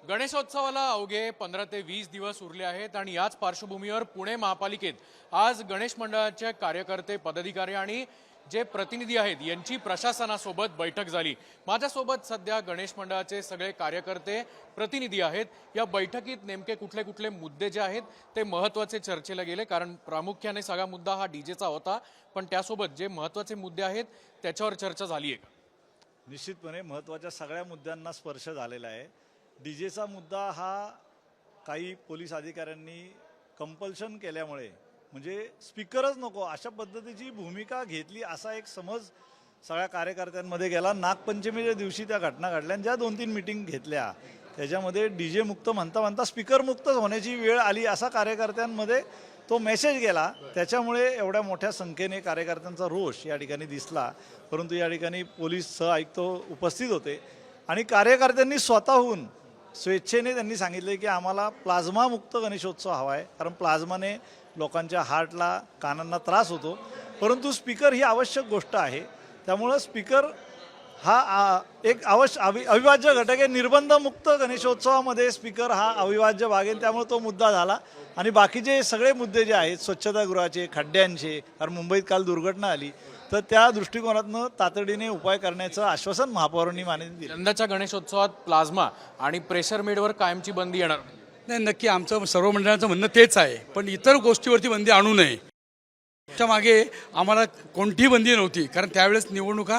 गणेशोत्सवाला अवघे 15 ते 20 दिवस उरले आहेत आणि याच पार्श्वभूमीवर पुणे महापालिकेत आज गणेश मंडळाचे कार्यकर्ते, पदाधिकारी आणि जे प्रतिनिधी आहेत यांची प्रशासनासोबत बैठक झाली। माझ्यासोबत सध्या गणेश मंडळाचे सगळे कार्यकर्ते, प्रतिनिधी आहेत। या बैठकीत नेमके कुठले कुठले मुद्दे जे आहेत ते महत्त्वाचे चर्चेला गेले, कारण प्रामुख्याने सगळा मुद्दा हा डीजेचा होता, पण त्यासोबत जे महत्त्वाचे मुद्दे आहेत त्याच्यावर चर्चा झाली आहे। निश्चितपणे महत्त्वाच्या सगळ्या मुद्द्यांना स्पर्श झालेला आहे। डीजेचा मुद्दा हा काही पोलीस अधिकाऱ्यांनी कंपल्शन केल्यामुळे, म्हणजे स्पीकरच नको अशा पद्धतीची भूमिका घेतली असा एक समज सगळ्या कार्यकर्त्यांमध्ये गेला। नागपंचमीच्या दिवशी त्या घटना घडल्या, ज्या 2-3 मीटिंग घेतल्या त्याच्यामध्ये डीजे मुक्त म्हणता म्हणता स्पीकर मुक्त होण्याची वेळ आली असा कार्यकर्त्यांमध्ये तो मेसेज गेला। त्याच्यामुळे एवढ्या मोठ्या संख्येने कार्यकर्त्यांचा रोष या ठिकाणी दिसला। परंतु या ठिकाणी पोलीस सहआयुक्त उपस्थित होते आणि कार्यकर्त्यांनी स्वतःहून स्वेच्छेने त्यांनी सांगितले की आम्हाला प्लाझ्मा मुक्त गणेशोत्सव हवा आहे, कारण प्लाझ्माने लोकांच्या हार्टला, कानांना त्रास होतो। परंतु स्पीकर ही आवश्यक गोष्ट आहे, त्यामुळं स्पीकर हा एक अविभाज्य घटक आहे। निर्बंध मुक्त गणेशोत्सवामध्ये स्पीकर हा अविभाज्य भाग आहे, त्यामुळे तो मुद्दा झाला। आणि बाकीचे सगळे मुद्दे जे आहेत स्वच्छतागृहाचे, खड्ड्यांचे, कारण मुंबईत काल दुर्घटना आली, तर त्या दृष्टिकोनातून तातडीने उपाय करण्याचं आश्वासन महापौरांनी मान्यता दिलं। यंदाच्या गणेशोत्सवात प्लाझ्मा आणि प्रेशर मीडवर कायमची बंदी येणार नाही, नक्की आमचं सर्व मंडळाचं म्हणणं तेच आहे, पण इतर गोष्टीवरती बंदी आणू नये। त्याच्या मागे आम्हाला कोणतीही बंदी नव्हती, कारण त्यावेळेस निवडणुका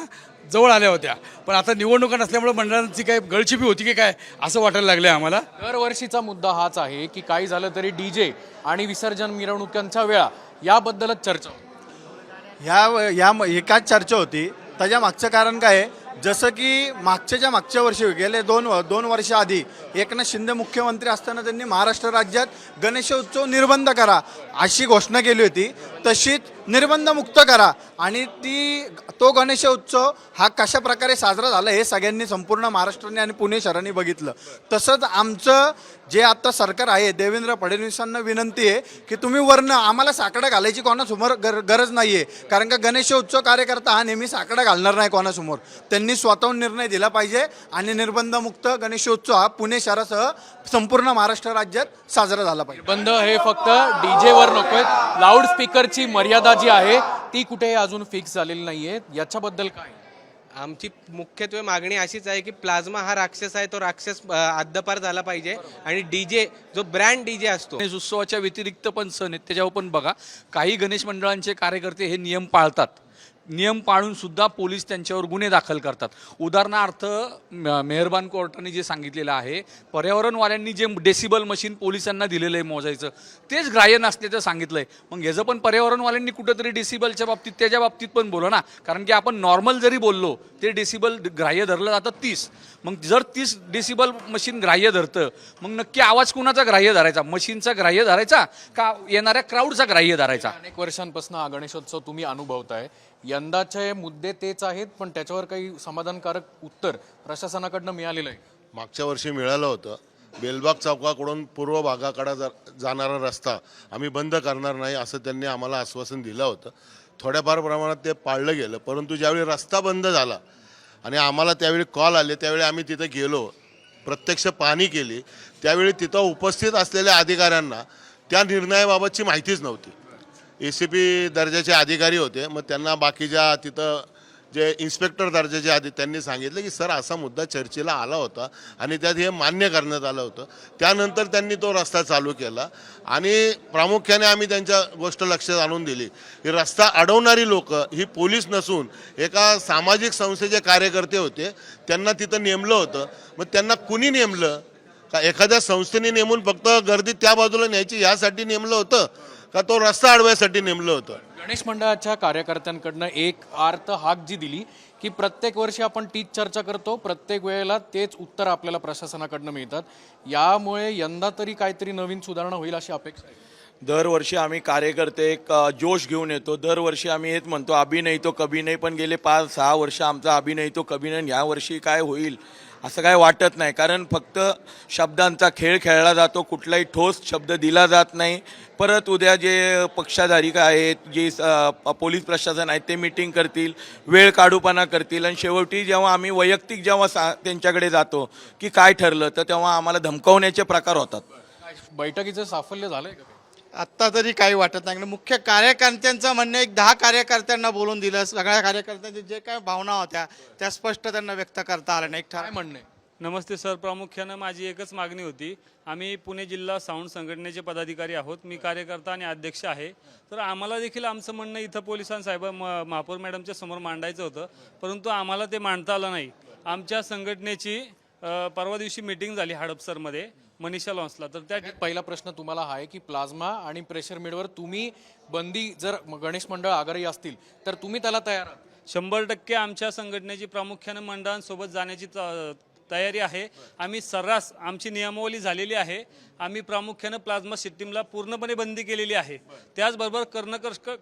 जवळ आल्या होत्या, पण आता निवडणुका नसल्यामुळे मंडळांची काय गळचिपी होती की काय असं वाटायला लागलं आहे आम्हाला। दरवर्षीचा मुद्दा हाच आहे की काही झालं तरी डीजे आणि विसर्जन मिरवणुकांच्या वेळा याबद्दलच चर्चा होती। एकाच चर्चा होती। त्याच्या मागचं कारण काय आहे, जसं की मागच्या वर्षी गेले दोन वर्ष आधी एकनाथ शिंदे मुख्यमंत्री असताना त्यांनी महाराष्ट्र राज्यात गणेशोत्सव निर्बंध करा अशी घोषणा केली होती, तशीच निर्बंध मुक्त करा। आणि तो गणेशोत्सव हा कशा प्रकारे साजरा झाला हे सगळ्यांनी, संपूर्ण महाराष्ट्राने आणि पुणे शहराने बघितलं। तसंच आमचं जे आता सरकार आहे, देवेंद्र फडणवीसांना विनंती आहे की तुम्ही वरनं आम्हाला साकडं घालायची कोणासमोर गरज नाही आहे, कारण का गणेशोत्सव कार्यकर्ता हा नेहमी साकडं घालणार नाही कोणासमोर। त्यांनी स्वतःहून निर्णय दिला पाहिजे आणि निर्बंधमुक्त गणेशोत्सव हा पुणे शहरासह संपूर्ण महाराष्ट्र राज्यात साजरा झाला पाहिजे। बंद हे फक्त डीजेवर नकोय, लाऊड स्पीकरची मर्यादा जी आहे ती कुठे अजून फिक्स झालेली नाहीये, याच्याबद्दल काय? आमची मुख्यत्वे मागणी अशीच आहे की प्लाझ्मा हा राक्षस आहे, तो राक्षस हद्दपार झाला पाहिजे आणि डीजे जो ब्रँड डीजे असतो, गणेश उत्सवाच्या व्यतिरिक्त पण सण आहेत त्याच्यावर पण बघा, काही गणेश मंडळांचे कार्यकर्ते हे नियम पाळतात, नियम पाळून सुद्धा पोलीस त्यांच्यावर गुन्हे दाखल करतात। उदाहरणार्थ मेहरबान कोर्टाने जे सांगितलेलं आहे, पर्यावरणवाल्यांनी जे डेसिबल मशीन पोलिसांना दिलेलं आहे मोजायचं, तेच ग्राह्य नसल्याचं सांगितलं आहे। मग ह्याचं पण पर्यावरणवाल्यांनी कुठंतरी डेसिबलच्या बाबतीत, त्याच्या बाबतीत पण बोला ना, कारण की आपण नॉर्मल जरी बोललो ते डेसिबल ग्राह्य धरलं जातं 30। मग जर 30 डेसिबल मशीन ग्राह्य धरतं, मग नक्की आवाज कुणाचा ग्राह्य धरायचा, मशीनचा ग्राह्य धरायचा का येणाऱ्या क्राऊडचा ग्राह्य धरायचा? अनेक वर्षांपासून हा गणेशोत्सव तुम्ही अनुभवताय, यंदाचे मुद्दे तेच आहेत, पण त्याच्यावर काही समाधानकारक उत्तर प्रशासनाकडनं मिळालेलं आहे? मागच्या वर्षी मिळालं होतं, बेलबाग चौकाकडून पूर्व भागाकडे जाणारा रस्ता आम्ही बंद करणार नाही असं त्यांनी आम्हाला आश्वासन दिलं होतं। थोड्याफार प्रमाणात ते पाळलं गेलं, परंतु ज्यावेळी रस्ता बंद झाला आणि आम्हाला त्यावेळी कॉल आले, त्यावेळी आम्ही तिथे गेलो, प्रत्यक्ष पाहणी केली, त्यावेळी तिथं उपस्थित असलेल्या अधिकाऱ्यांना त्या निर्णयाबाबतची माहितीच नव्हती। ACP दर्जाचे अधिकारी होते, मग त्यांना बाकीच्या तिथं जे इन्स्पेक्टर दर्जाचे त्यांनी सांगितलं की सर असा मुद्दा चर्चेला आला होता आणि त्यात हे मान्य करण्यात आलं होतं। त्यानंतर त्यांनी तो रस्ता चालू केला आणि प्रामुख्याने आम्ही त्यांच्या गोष्ट लक्षात आणून दिली की रस्ता अडवणारी लोक ही पोलीस नसून एका सामाजिक संस्थेचे कार्यकर्ते होते, त्यांना तिथं नेमलं होतं। मग त्यांना कुणी नेमलं का? एखाद्या संस्थेने नेमून फक्त गर्दी त्या बाजूला न्यायची यासाठी नेमलं होतं का तो रस्ता अडवायसाठी नेमलं होतं? गणेश मंडळाच्या कार्यकर्त्यांकडनं एक आर्त हाक जी दिली की प्रत्येक वर्षी आपण तीच चर्चा करतो, प्रत्येक वेळेला तेच उत्तर आपल्याला प्रशासनाकडनं मिळतात, यामुळे यंदा तरी काहीतरी नवीन सुधारणा होईल अशी अपेक्षा आहे। दरवर्षी आम्ही कार्यकर्ते एक जोश घेऊन येतो, दरवर्षी आम्ही हेच म्हणतो अभी नहीं तो कभी नहीं, पण गेले 5-6 वर्ष आमचा अभी नहीं तो कभी नहीं। ह्या वर्षी काय होईल असं काय वाटत नाही, कारण फक्त शब्दांचा खेळ खेळला जातो, कुठलाही ठोस शब्द दिला जात नाही. परत उद्या जे पक्षाधारी आहेत, जे पोलीस प्रशासन आहेत, ते मिटिंग करतील, वेळ काढूपणा करतील, आणि शेवटी जेव्हा आम्ही वैयक्तिक जेव्हा त्यांच्याकडे जातो की काय ठरलं, तर तेव्हा आम्हाला धमकावण्याचे प्रकार होतात. बैठकीचं साफल्य झालंय का? आत्ता तरी काही वाटत नाही. मुख्य कार्यकर्त्यांचं म्हणणं, एक 10 कार्यकर्त्यांना बोलून दिलं, सगळ्या कार्यकर्त्यांच्या जे काय भावना होत्या त्या स्पष्ट त्यांना व्यक्त करता आल्या नाही. काय म्हणणं आहे? नमस्ते सर, प्रामुख्यानं माझी एकच मागणी होती. आम्ही पुणे जिल्हा साऊंड संघटनेचे पदाधिकारी आहोत, मी कार्यकर्ता आणि अध्यक्ष आहे. तर आम्हाला देखील आमचं म्हणणं इथं पोलिसांसाहेब महापौर मॅडमच्या समोर मांडायचं होतं, परंतु आम्हाला ते मांडता आलं नाही. आमच्या संघटनेची परवा दिवशी मीटिंग झाली हडपसरमध्ये मनीषा लॉन्सला. तर त्या पहिला प्रश्न तुम्हाला हा आहे की प्लाझ्मा आणि प्रेशर मीडवर तुम्ही बंदी, जर गणेश मंडळ आग्रही असतील तर तुम्ही त्याला तयार आहात? 100% आमच्या संघटनेची प्रामुख्यानं मंडळांसोबत जाण्याची तयारी आहे. आम्ही सर्रास आमची नियमावली झालेली आहे. आम्ही प्रामुख्यानं प्लाझ्मा सिस्टीमला पूर्णपणे बंदी केलेली आहे. त्याचबरोबर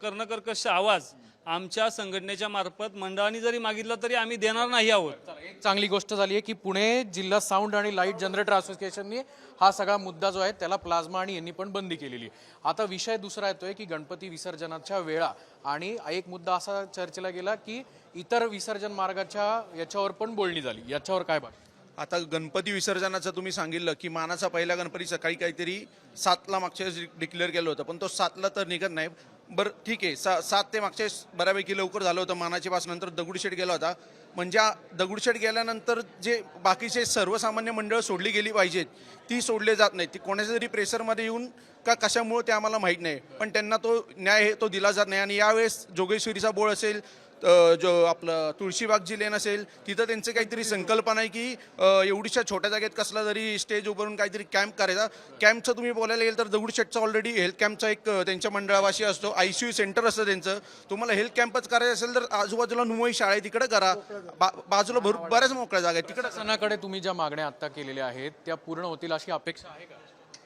कर्णकर्कश आवाज आमच्या संघटनेच्या मार्फत मंडळांनी जरी मागितला तरी आम्ही देणार नाही आहोत. एक चांगली गोष्ट झाली आहे की पुणे जिल्हा साऊंड आणि लाईट जनरेटर असोसिएशनने हा सगळा मुद्दा जो आहे त्याला प्लाझ्मा आणि यांनी पण बंदी केलेली. आता विषय दुसरा येतोय की गणपती विसर्जनाच्या वेळा, आणि एक मुद्दा असा चर्चेला गेला की इतर विसर्जन मार्गाच्या याच्यावर पण बोलणी झाली. याच्यावर काय बात? आता गणपती विसर्जनाचं तुम्ही सांगितलं की मानाचा पहिला गणपती सकाळी काहीतरी 7ला मागच्या वेळेस डिक्लेअर केलं होतं, पण तो 7ला तर निघत नाही. बरं ठीक आहे, 7 ते मागच्या वेळेस बऱ्यापैकी लवकर झालं होतं मानाची पास. नंतर दगडूशेठ गेला होता. म्हणजे दगडूशेठ गेल्यानंतर जे बाकीचे सर्वसामान्य मंडळ सोडली गेली पाहिजेत ती सोडले जात नाही. ती कोणाच्या तरी प्रेशरमध्ये येऊन का कशामुळे ते आम्हाला माहीत नाही, पण त्यांना तो न्याय तो दिला जात नाही. आणि यावेळेस जोगेश्वरीचा बोळ असेल, जो आपलं तुळशीबाग जी लेन असेल, तिथं त्यांचं काहीतरी संकल्पना आहे की एवढीशा छोट्या जागेत कसला तरी स्टेज उभारून काहीतरी कॅम्प करायचा. कॅम्पचं तुम्ही बोलायला गेलं तर दगडूशेठचा ऑलरेडी हेल्थ कॅम्पचा एक त्यांच्या मंडळावाशी असतो, ICU सेंटर असतं त्यांचं. तुम्हाला हेल्थ कॅम्पच करायचं असेल तर आजूबाजूला नुमई शाळा आहे तिकडे करा, बाजूला बऱ्याच मोकळ्या जागा आहेत तिकडे. शासनाकडे तुम्ही ज्या मागण्या आता केलेल्या आहेत त्या पूर्ण होतील अशी अपेक्षा आहे का?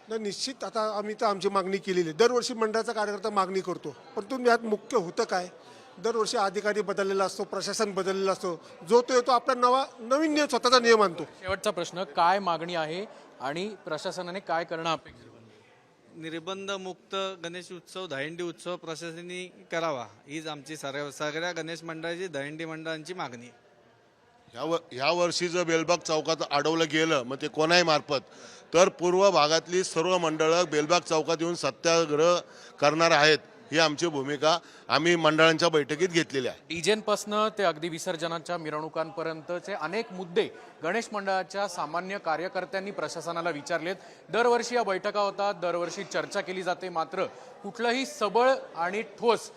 नाही, निश्चित. आता आम्ही तर आमची मागणी केलेली आहे. दरवर्षी मंडळाचा कार्यकर्ता मागणी करतो, परंतु यात मुख्य होतं काय, दरवर्षी अधिकारी बदललेला असतो, प्रशासन बदललेला असतो, जो तो येतो आपला नवीन नियम, स्वतःचा नियम आणतो. शेवटचा प्रश्न, काय मागणी आहे आणि प्रशासनाने काय करणं अपेक्षित? निर्बंध मुक्त गणेश उत्सव, दहीहंडी उत्सव प्रशासनाने करावा, हीच आमची सगळ्या गणेश मंडळाची, दहीहंडी मंडळांची मागणी. ह्या वर्षी जर बेलबाग चौकात अडवलं गेलं, मग ते कोणाही मार्फत, तर पूर्व भागातली सर्व मंडळं बेलबाग चौकात येऊन सत्याग्रह करणार आहेत. ही आमची भूमिका आम्ही मंडळांच्या बैठकीत घेतलेली आहे. डीजेपासनं ते अगदी विसर्जनाच्या मिरवणुकांपर्यंतचे अनेक मुद्दे गणेश मंडळाच्या सामान्य कार्यकर्त्यांनी प्रशासनाला विचारलेत. दरवर्षी या बैठका होतात, दरवर्षी चर्चा केली जाते, मात्र कुठलंही सबळ आणि ठोस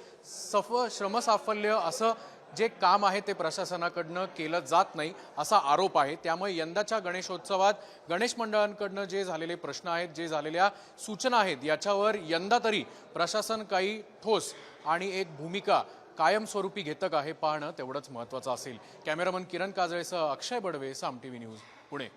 श्रमसाफल्य असं जे काम आहे ते प्रशासनाकडनं केलं जात नाही असा आरोप आहे. त्यामुळे यंदाच्या गणेशोत्सवात गणेश मंडळांकडनं जे झालेले प्रश्न आहेत, जे झालेल्या सूचना आहेत, याच्यावर यंदा तरी प्रशासन काही ठोस आणि एक भूमिका कायमस्वरूपी घेतं का हे पाहणं तेवढंच महत्त्वाचं असेल. कॅमेरामन किरण काजळेसह अक्षय बडवे, साम TV न्यूज, पुणे.